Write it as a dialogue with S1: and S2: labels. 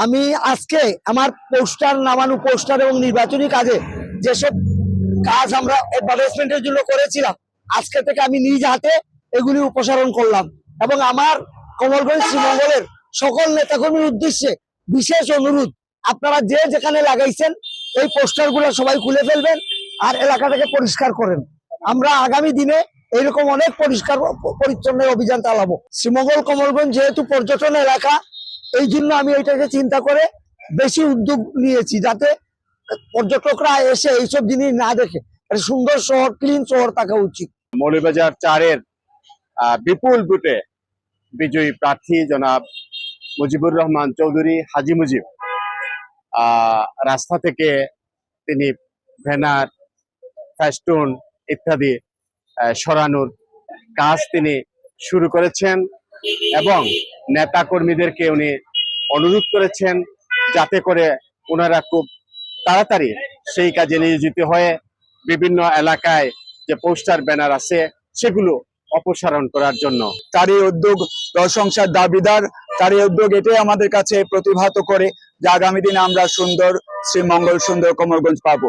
S1: আমি আজকে আমার পোস্টার নামানো পোস্টার এবং নির্বাচনী কাজে যেসব কাজ আমরা অ্যাডভার্টাইজমেন্টের জন্য করেছিলাম আজকে থেকে আমি নিজ হাতে এগুলি উপসারণ করলাম এবং আমার কমলগঞ্জ শ্রীমঙ্গলের সকল নেতাকর্মীর উদ্দেশ্যে বিশেষ অনুরোধ, আপনারা যে যেখানে লাগাইছেন এই পোস্টার গুলো সবাই খুলে ফেলবেন আর এলাকাটাকে পরিষ্কার করেন। আমরা আগামী দিনে এইরকম অনেক পরিষ্কার পরিচ্ছন্ন অভিযান চালাবো। শ্রীমঙ্গল কমলগঞ্জ যেহেতু পর্যটন এলাকা, এই জন্য আমি এটাকে চিন্তা করে বেশি উদ্যোগ নিয়েছি যাতে পর্যটকরা এসে এইসব জিনিস না দেখে সুন্দর শহর, ক্লিন শহর থাকা উচিত।
S2: মৌলভীবাজার 4-এর বিপুল ভোটে বিজয়ী প্রার্থী জনাব মুজিবুর রহমান চৌধুরী হাজি মুজিব রাস্তা থেকে তিনি ব্যানার, ফেস্টুন ইত্যাদি সরানোর কাজ তিনি শুরু করেছেন এবং নেতা কর্মীদেরকে উনি অনুরোধ করেছেন যাতে করে ওনারা খুব তাড়াতাড়ি সেই কাজে নিয়োজিত হয়ে বিভিন্ন এলাকায় যে পোস্টার ব্যানার আছে সেগুলো অপসারণ করার জন্য।
S3: তার এই উদ্যোগ প্রশংসার দাবিদার। তার এই উদ্যোগ এটাই আমাদের কাছে প্রতিভাত করে যে আগামী দিনে আমরা সুন্দর শ্রীমঙ্গল, সুন্দর কমলগঞ্জ পাবো।